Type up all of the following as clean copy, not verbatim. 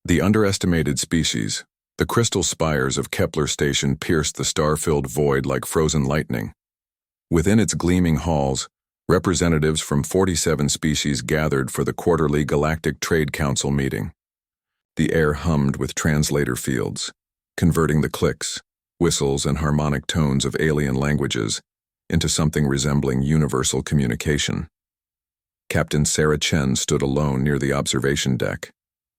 The underestimated species, the crystal spires of Kepler Station pierced the star-filled void like frozen lightning. Within its gleaming halls, representatives from 47 species gathered for the quarterly Galactic Trade Council meeting. The air hummed with translator fields, converting the clicks, whistles, and harmonic tones of alien languages into something resembling universal communication. Captain Sarah Chen stood alone near the observation deck,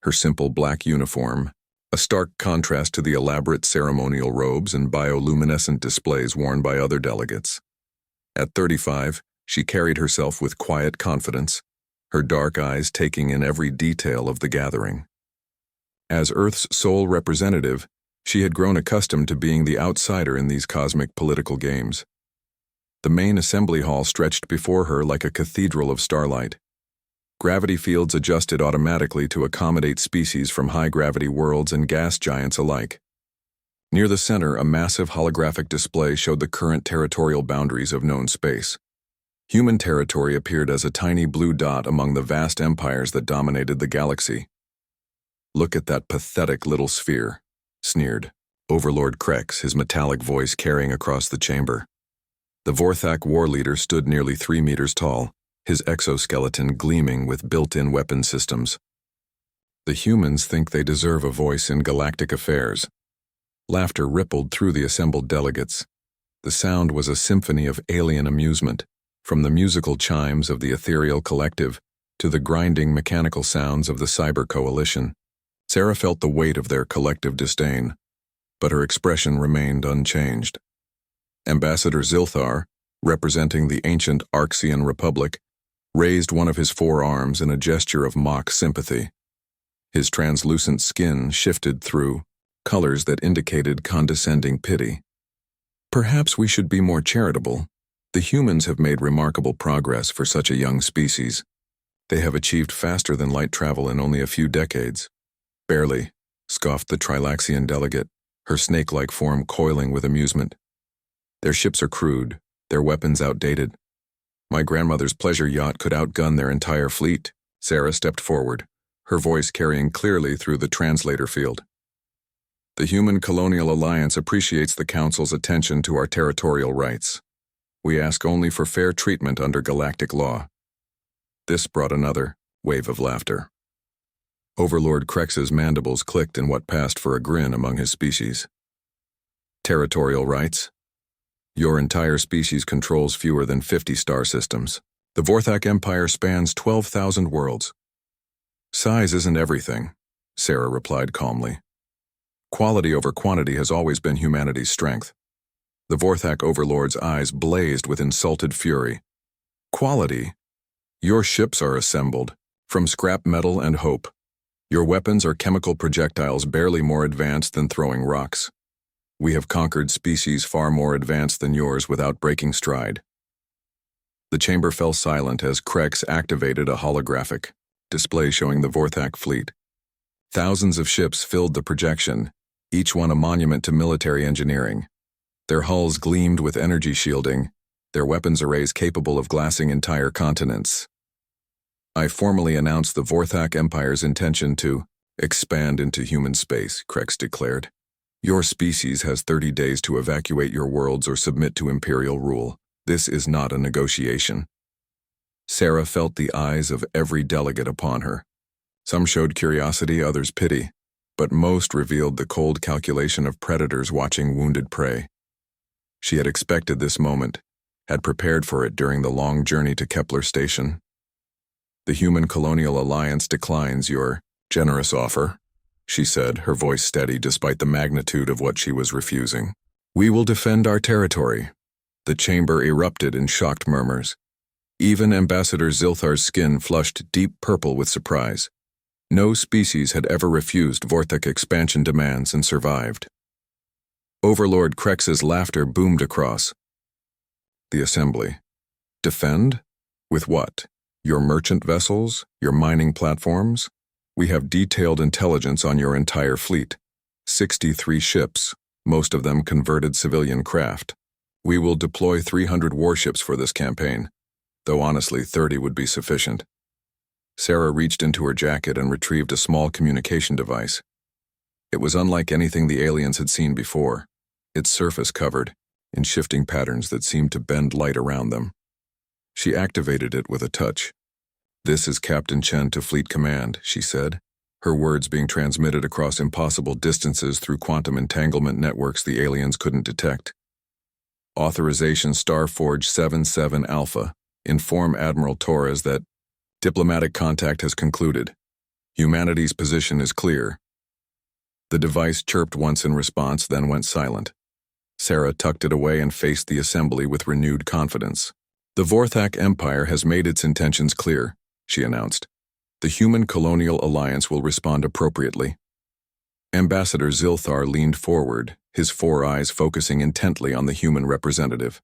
her simple black uniform, a stark contrast to the elaborate ceremonial robes and bioluminescent displays worn by other delegates. At 35, she carried herself with quiet confidence, her dark eyes taking in every detail of the gathering. As Earth's sole representative, she had grown accustomed to being the outsider in these cosmic political games. The main assembly hall stretched before her like a cathedral of starlight. Gravity fields adjusted automatically to accommodate species from high-gravity worlds and gas giants alike. Near the center, a massive holographic display showed the current territorial boundaries of known space. Human territory appeared as a tiny blue dot among the vast empires that dominated the galaxy. "Look at that pathetic little sphere," sneered Overlord Krex, his metallic voice carrying across the chamber. The Vorthak war leader stood nearly 3 meters tall, his exoskeleton gleaming with built-in weapon systems. "The humans think they deserve a voice in galactic affairs." Laughter rippled through the assembled delegates. The sound was a symphony of alien amusement, from the musical chimes of the ethereal collective to the grinding mechanical sounds of the cyber coalition. Sarah felt the weight of their collective disdain, but her expression remained unchanged. Ambassador Zilthar, representing the ancient Arxian Republic, raised one of his forearms in a gesture of mock sympathy. His translucent skin shifted through colors that indicated condescending pity. "Perhaps we should be more charitable. The humans have made remarkable progress for such a young species. They have achieved faster than light travel in only a few decades." "Barely," scoffed the Trilaxian delegate, her snake-like form coiling with amusement. "Their ships are crude, their weapons outdated. My grandmother's pleasure yacht could outgun their entire fleet." Sarah stepped forward, her voice carrying clearly through the translator field. "The Human Colonial Alliance appreciates the Council's attention to our territorial rights. We ask only for fair treatment under galactic law." This brought another wave of laughter. Overlord Krex's mandibles clicked in what passed for a grin among his species. "Territorial rights? Your entire species controls fewer than 50 star systems. The Vorthak Empire spans 12,000 worlds." "Size isn't everything," Sarah replied calmly. "Quality over quantity has always been humanity's strength." The Vorthak overlord's eyes blazed with insulted fury. "Quality? Your ships are assembled from scrap metal and hope. Your weapons are chemical projectiles barely more advanced than throwing rocks. We have conquered species far more advanced than yours without breaking stride." The chamber fell silent as Krex activated a holographic display showing the Vorthak fleet. Thousands of ships filled the projection, each one a monument to military engineering. Their hulls gleamed with energy shielding, their weapons arrays capable of glassing entire continents. "I formally announce the Vorthak Empire's intention to expand into human space," Krex declared. "Your species has 30 days to evacuate your worlds or submit to imperial rule. This is not a negotiation." Sarah felt the eyes of every delegate upon her. Some showed curiosity, others pity, but most revealed the cold calculation of predators watching wounded prey. She had expected this moment, had prepared for it during the long journey to Kepler Station. "The Human Colonial Alliance declines your generous offer," she said, her voice steady despite the magnitude of what she was refusing. "We will defend our territory." The chamber erupted in shocked murmurs. Even Ambassador Zilthar's skin flushed deep purple with surprise. No species had ever refused Vorthak expansion demands and survived. Overlord Krex's laughter boomed across the assembly. "Defend? With what? Your merchant vessels? Your mining platforms? We have detailed intelligence on your entire fleet. 63 ships, most of them converted civilian craft. We will deploy 300 warships for this campaign, though honestly 30 would be sufficient." Sarah reached into her jacket and retrieved a small communication device. It was unlike anything the aliens had seen before, its surface covered in shifting patterns that seemed to bend light around them. She activated it with a touch. "This is Captain Chen to Fleet Command," she said, her words being transmitted across impossible distances through quantum entanglement networks the aliens couldn't detect. "Authorization Starforge 77 Alpha. Inform Admiral Torres that diplomatic contact has concluded. Humanity's position is clear." The device chirped once in response, then went silent. Sarah tucked it away and faced the assembly with renewed confidence. "The Vorthak Empire has made its intentions clear," she announced. "The Human Colonial Alliance will respond appropriately." Ambassador Zilthar leaned forward, his four eyes focusing intently on the human representative.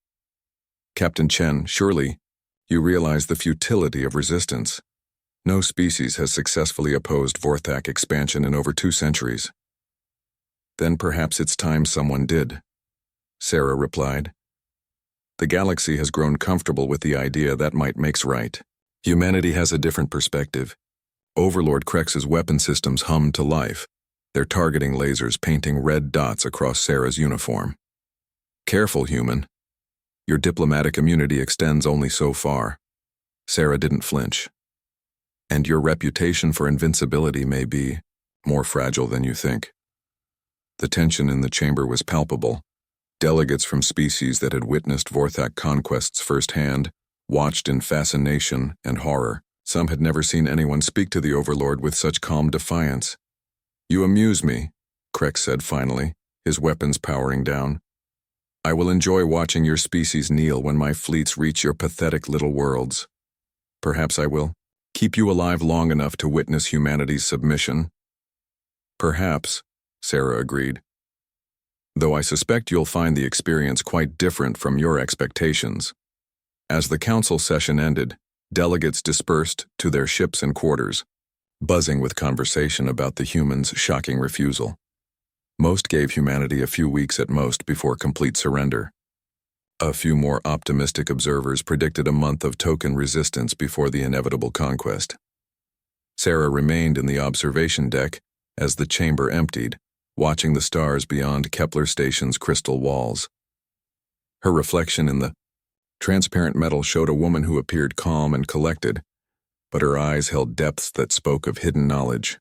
"Captain Chen, surely you realize the futility of resistance. No species has successfully opposed Vorthak expansion in over 2 centuries. "Then perhaps it's time someone did," Sarah replied. "The galaxy has grown comfortable with the idea that might makes right. Humanity has a different perspective. Overlord Krex's weapon systems hum to life, their targeting lasers painting red dots across Sarah's uniform. Careful, human. Your diplomatic immunity extends only so far." Sarah didn't flinch. "And your reputation for invincibility may be more fragile than you think." The tension in the chamber was palpable. Delegates from species that had witnessed Vorthak conquests firsthand watched in fascination and horror. Some had never seen anyone speak to the Overlord with such calm defiance. "You amuse me," Krex said finally, his weapons powering down. "I will enjoy watching your species kneel when my fleets reach your pathetic little worlds. Perhaps I will keep you alive long enough to witness humanity's submission." "Perhaps," Sarah agreed. "Though I suspect you'll find the experience quite different from your expectations." As the council session ended, delegates dispersed to their ships and quarters, buzzing with conversation about the humans' shocking refusal. Most gave humanity a few weeks at most before complete surrender. A few more optimistic observers predicted a month of token resistance before the inevitable conquest. Sarah remained in the observation deck as the chamber emptied, watching the stars beyond Kepler Station's crystal walls. Her reflection in the transparent metal showed a woman who appeared calm and collected, but her eyes held depths that spoke of hidden knowledge.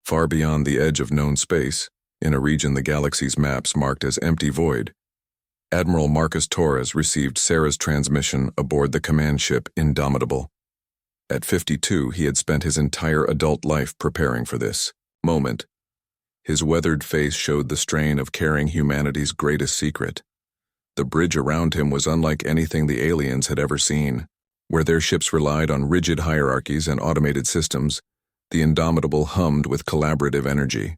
Far beyond the edge of known space, in a region the galaxy's maps marked as empty void, Admiral Marcus Torres received Sarah's transmission aboard the command ship Indomitable. At 52, he had spent his entire adult life preparing for this moment. His weathered face showed the strain of carrying humanity's greatest secret. The bridge around him was unlike anything the aliens had ever seen. Where their ships relied on rigid hierarchies and automated systems, the Indomitable hummed with collaborative energy.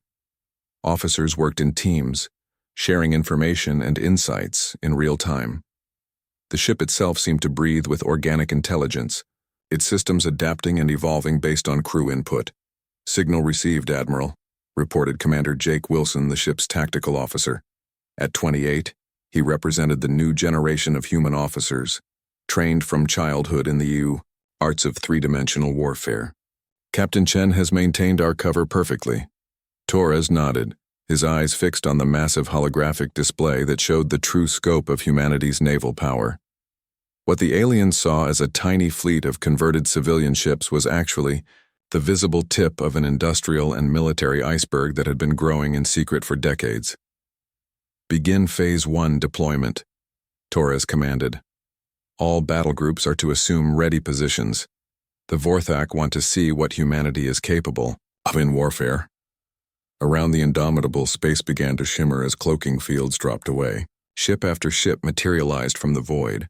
Officers worked in teams, sharing information and insights in real time. The ship itself seemed to breathe with organic intelligence, its systems adapting and evolving based on crew input. "Signal received, Admiral," reported Commander Jake Wilson, the ship's tactical officer. At 28, he represented the new generation of human officers, trained from childhood in the arts of three-dimensional warfare. "Captain Chen has maintained our cover perfectly." Torres nodded, his eyes fixed on the massive holographic display that showed the true scope of humanity's naval power. What the aliens saw as a tiny fleet of converted civilian ships was actually the visible tip of an industrial and military iceberg that had been growing in secret for decades. "Begin Phase 1 deployment," Torres commanded. "All battle groups are to assume ready positions. The Vorthak want to see what humanity is capable of in warfare." Around the Indomitable, space began to shimmer as cloaking fields dropped away. Ship after ship materialized from the void,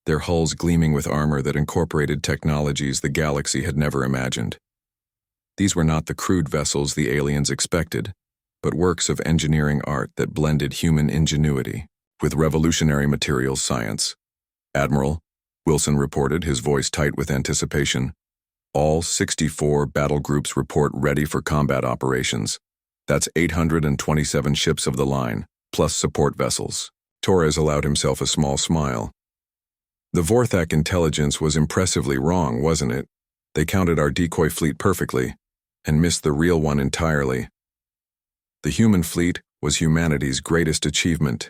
their hulls gleaming with armor that incorporated technologies the galaxy had never imagined. These were not the crude vessels the aliens expected, but works of engineering art that blended human ingenuity with revolutionary materials science. "Admiral," Wilson reported, his voice tight with anticipation, "all 64 battle groups report ready for combat operations. That's 827 ships of the line, plus support vessels." Torres allowed himself a small smile. The Vorthak intelligence was impressively wrong, wasn't it? They counted our decoy fleet perfectly and missed the real one entirely. The human fleet was humanity's greatest achievement.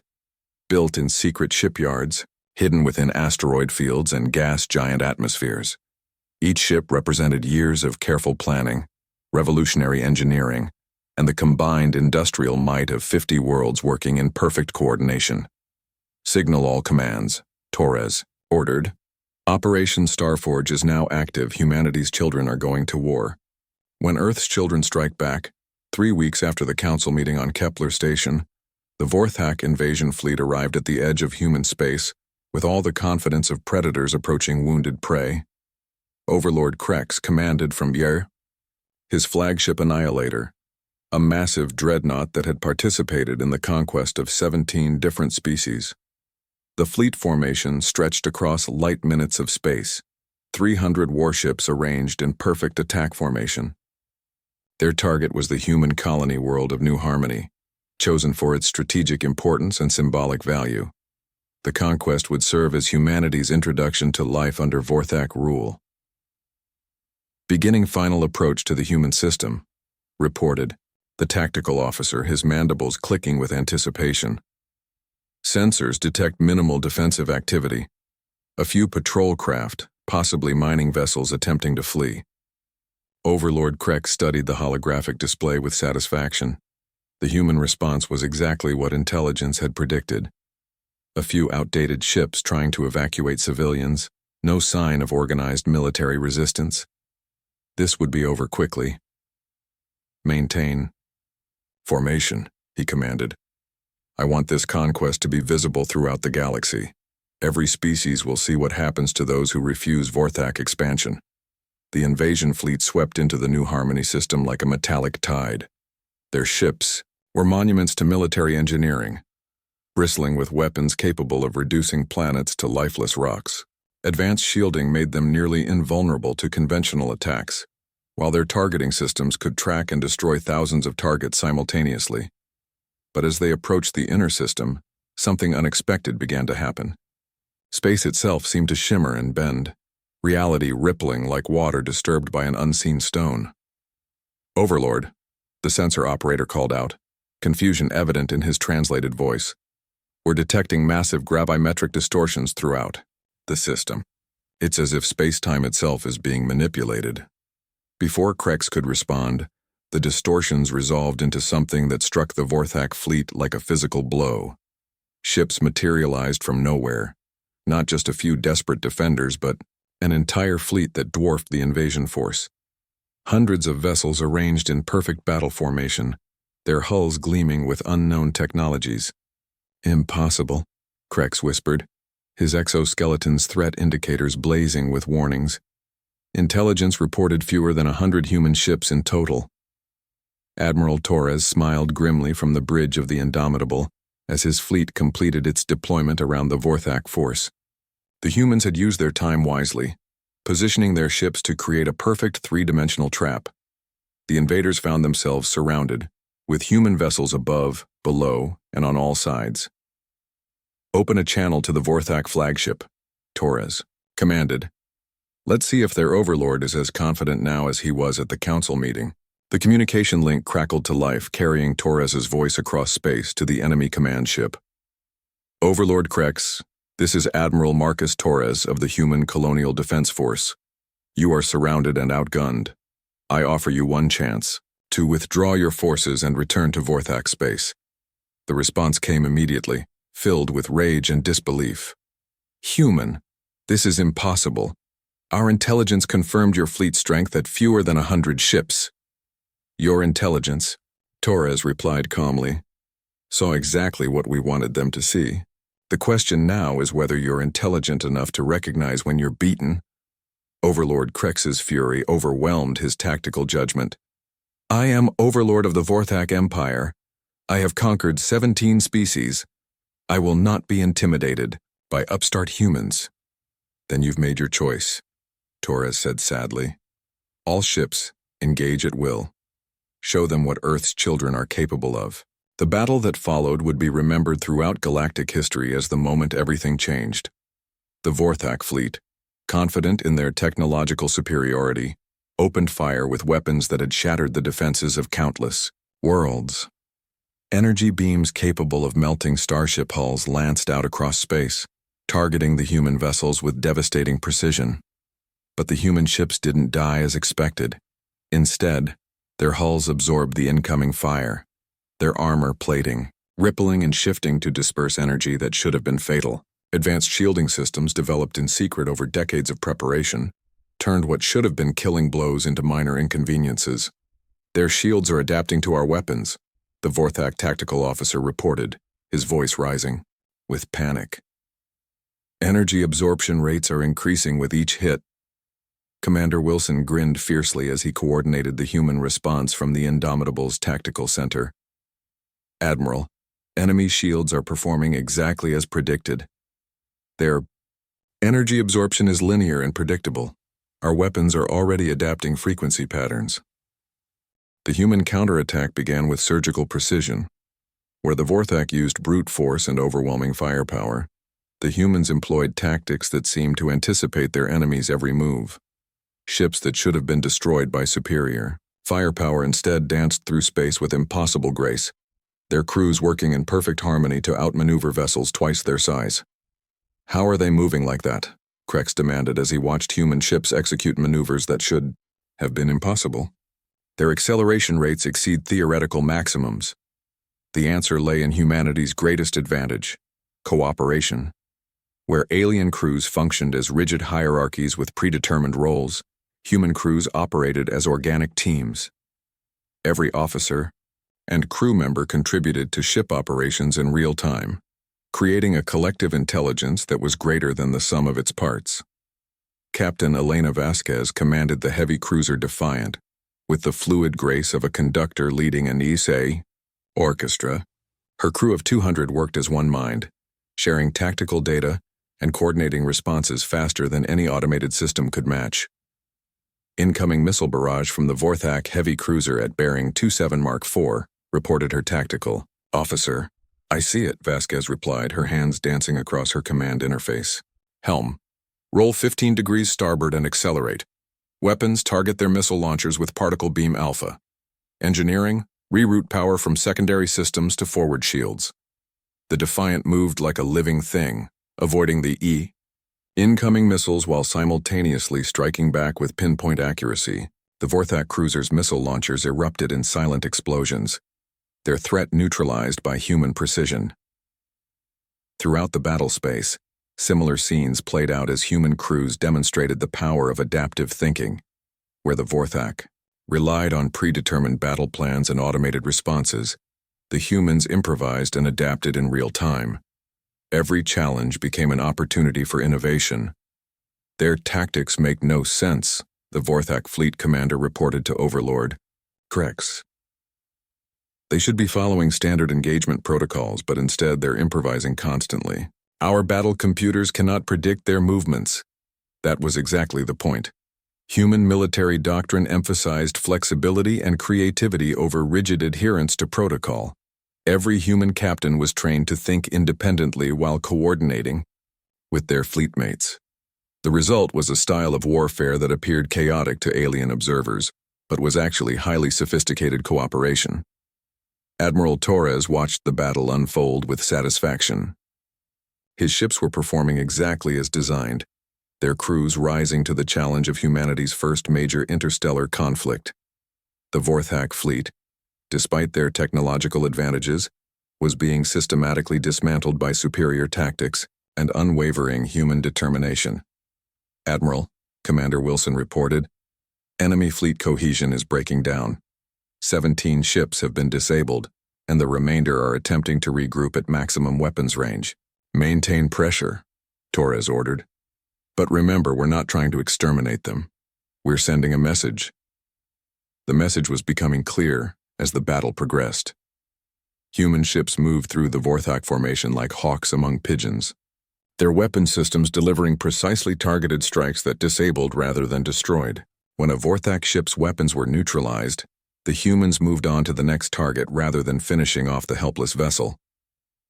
Built in secret shipyards, hidden within asteroid fields and gas giant atmospheres. Each ship represented years of careful planning, revolutionary engineering, and the combined industrial might of 50 worlds working in perfect coordination. Signal all commands, Torres ordered. Operation Starforge is now active. Humanity's children are going to war. When Earth's children strike back, 3 weeks after the council meeting on Kepler Station, the Vorthak invasion fleet arrived at the edge of human space with all the confidence of predators approaching wounded prey. Overlord Krex commanded from Yer, his flagship Annihilator, a massive dreadnought that had participated in the conquest of 17 different species. The fleet formation stretched across light minutes of space, 300 warships arranged in perfect attack formation. Their target was the human colony world of New Harmony, chosen for its strategic importance and symbolic value. The conquest would serve as humanity's introduction to life under Vorthak rule. Beginning final approach to the human system, reported the tactical officer, his mandibles clicking with anticipation. Sensors detect minimal defensive activity. A few patrol craft, possibly mining vessels attempting to flee. Overlord Krex studied the holographic display with satisfaction. The human response was exactly what intelligence had predicted. A few outdated ships trying to evacuate civilians, no sign of organized military resistance. This would be over quickly. Maintain formation, he commanded. I want this conquest to be visible throughout the galaxy. Every species will see what happens to those who refuse Vorthak expansion. The invasion fleet swept into the New Harmony system like a metallic tide. Their ships were monuments to military engineering, bristling with weapons capable of reducing planets to lifeless rocks. Advanced shielding made them nearly invulnerable to conventional attacks, while their targeting systems could track and destroy thousands of targets simultaneously. But as they approached the inner system, something unexpected began to happen. Space itself seemed to shimmer and bend, reality rippling like water disturbed by an unseen stone. Overlord, the sensor operator called out, confusion evident in his translated voice. We're detecting massive gravimetric distortions throughout the system. It's as if space-time itself is being manipulated. Before Krex could respond, the distortions resolved into something that struck the Vorthak fleet like a physical blow. Ships materialized from nowhere, not just a few desperate defenders, but an entire fleet that dwarfed the invasion force. Hundreds of vessels arranged in perfect battle formation, their hulls gleaming with unknown technologies. Impossible, Krex whispered, his exoskeleton's threat indicators blazing with warnings. Intelligence reported fewer than 100 human ships in total. Admiral Torres smiled grimly from the bridge of the Indomitable as his fleet completed its deployment around the Vorthak force. The humans had used their time wisely, positioning their ships to create a perfect three-dimensional trap. The invaders found themselves surrounded, with human vessels above, below, and on all sides. Open a channel to the Vorthak flagship, Torres commanded. Let's see if their overlord is as confident now as he was at the council meeting. The communication link crackled to life, carrying Torres's voice across space to the enemy command ship. Overlord Krex, this is Admiral Marcus Torres of the Human Colonial Defense Force. You are surrounded and outgunned. I offer you one chance, to withdraw your forces and return to Vorthak space. The response came immediately, filled with rage and disbelief. Human, this is impossible. Our intelligence confirmed your fleet strength at fewer than 100 ships. Your intelligence, Torres replied calmly, saw exactly what we wanted them to see. The question now is whether you're intelligent enough to recognize when you're beaten. Overlord Krex's fury overwhelmed his tactical judgment. I am Overlord of the Vorthak Empire. I have conquered 17 species. I will not be intimidated by upstart humans. Then you've made your choice, Torres said sadly. All ships, engage at will. Show them what Earth's children are capable of. The battle that followed would be remembered throughout galactic history as the moment everything changed. The Vorthak fleet, confident in their technological superiority, opened fire with weapons that had shattered the defenses of countless worlds. Energy beams capable of melting starship hulls lanced out across space, targeting the human vessels with devastating precision. But the human ships didn't die as expected. Instead, their hulls absorbed the incoming fire, their armor plating, rippling and shifting to disperse energy that should have been fatal. Advanced shielding systems developed in secret over decades of preparation turned what should have been killing blows into minor inconveniences. Their shields are adapting to our weapons, the Vorthak tactical officer reported, his voice rising with panic. Energy absorption rates are increasing with each hit. Commander Wilson grinned fiercely as he coordinated the human response from the Indomitable's tactical center. Admiral, enemy shields are performing exactly as predicted. Their energy absorption is linear and predictable. Our weapons are already adapting frequency patterns. The human counterattack began with surgical precision. Where the Vorthak used brute force and overwhelming firepower, the humans employed tactics that seemed to anticipate their enemy's every move. Ships that should have been destroyed by superior firepower instead danced through space with impossible grace, their crews working in perfect harmony to outmaneuver vessels twice their size. How are they moving like that? Krex demanded as he watched human ships execute maneuvers that should have been impossible. Their acceleration rates exceed theoretical maximums. The answer lay in humanity's greatest advantage: cooperation. Where alien crews functioned as rigid hierarchies with predetermined roles, human crews operated as organic teams. Every officer and crew member contributed to ship operations in real time, creating a collective intelligence that was greater than the sum of its parts. Captain Elena Vasquez commanded the heavy cruiser Defiant, with the fluid grace of a conductor leading an Issei orchestra. Her crew of 200 worked as one mind, sharing tactical data and coordinating responses faster than any automated system could match. Incoming missile barrage from the Vorthak heavy cruiser at bearing 27 Mark IV, reported her tactical officer. I see it, Vasquez replied, her hands dancing across her command interface. Helm, roll 15 degrees starboard and accelerate. Weapons, target their missile launchers with particle beam alpha. Engineering, reroute power from secondary systems to forward shields. The Defiant moved like a living thing, avoiding the incoming missiles while simultaneously striking back with pinpoint accuracy. The Vorthak cruiser's missile launchers erupted in silent explosions, their threat neutralized by human precision. Throughout the battle space, similar scenes played out as human crews demonstrated the power of adaptive thinking. Where the Vorthak relied on predetermined battle plans and automated responses, the humans improvised and adapted in real time. Every challenge became an opportunity for innovation. Their tactics make no sense, the Vorthak fleet commander reported to Overlord Krex. They should be following standard engagement protocols, but instead they're improvising constantly. Our battle computers cannot predict their movements. That was exactly the point. Human military doctrine emphasized flexibility and creativity over rigid adherence to protocol. Every human captain was trained to think independently while coordinating with their fleetmates. The result was a style of warfare that appeared chaotic to alien observers, but was actually highly sophisticated cooperation. Admiral Torres watched the battle unfold with satisfaction. His ships were performing exactly as designed, their crews rising to the challenge of humanity's first major interstellar conflict. The Vorthak fleet, despite their technological advantages, was being systematically dismantled by superior tactics and unwavering human determination. Admiral, Commander Wilson reported, enemy fleet cohesion is breaking down. 17 ships have been disabled, and the remainder are attempting to regroup at maximum weapons range. Maintain pressure, Torres ordered. But remember, we're not trying to exterminate them. We're sending a message. The message was becoming clear as the battle progressed. Human ships moved through the Vorthak formation like hawks among pigeons, their weapon systems delivering precisely targeted strikes that disabled rather than destroyed. When a Vorthak ship's weapons were neutralized, the humans moved on to the next target rather than finishing off the helpless vessel.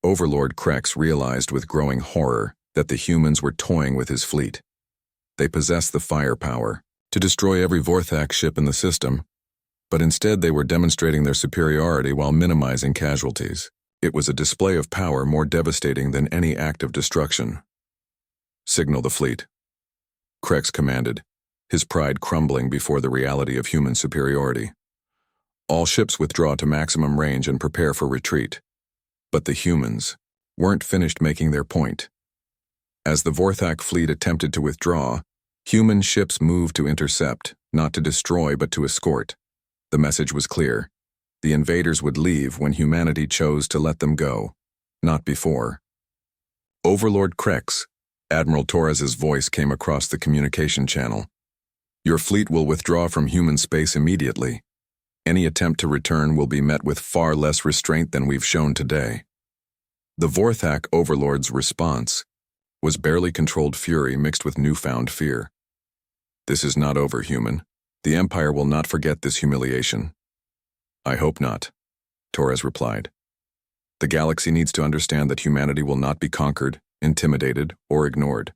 Overlord Krex realized with growing horror that the humans were toying with his fleet. They possessed the firepower to destroy every Vorthak ship in the system, but instead they were demonstrating their superiority while minimizing casualties. It was a display of power more devastating than any act of destruction. "Signal the fleet," Krex commanded, his pride crumbling before the reality of human superiority. "All ships withdraw to maximum range and prepare for retreat." But the humans weren't finished making their point. As the Vorthak fleet attempted to withdraw, human ships moved to intercept, not to destroy but to escort. The message was clear. The invaders would leave when humanity chose to let them go, not before. "Overlord Krex," Admiral Torres's voice came across the communication channel. "Your fleet will withdraw from human space immediately. Any attempt to return will be met with far less restraint than we've shown today." The Vorthak overlord's response was barely controlled fury mixed with newfound fear. "This is not over, human. The Empire will not forget this humiliation." "I hope not," Torres replied. "The galaxy needs to understand that humanity will not be conquered, intimidated, or ignored.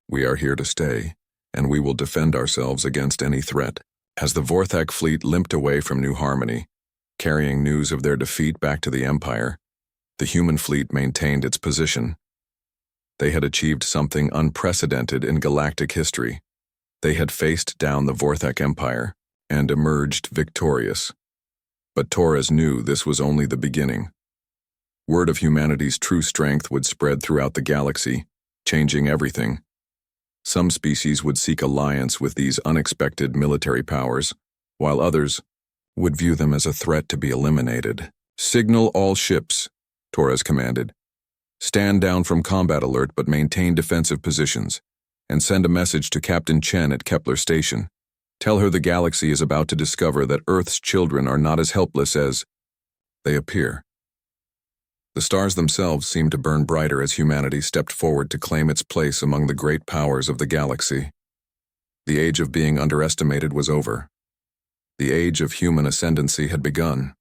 We are here to stay, and we will defend ourselves against any threat." As the Vorthak fleet limped away from New Harmony, carrying news of their defeat back to the Empire, the human fleet maintained its position. They had achieved something unprecedented in galactic history. They had faced down the Vorthak Empire and emerged victorious. But Torres knew this was only the beginning. Word of humanity's true strength would spread throughout the galaxy, changing everything. Some species would seek alliance with these unexpected military powers, while others would view them as a threat to be eliminated. "Signal all ships," Torres commanded. "Stand down from combat alert but maintain defensive positions, and send a message to Captain Chen at Kepler Station. Tell her the galaxy is about to discover that Earth's children are not as helpless as they appear." The stars themselves seemed to burn brighter as humanity stepped forward to claim its place among the great powers of the galaxy. The age of being underestimated was over. The age of human ascendancy had begun.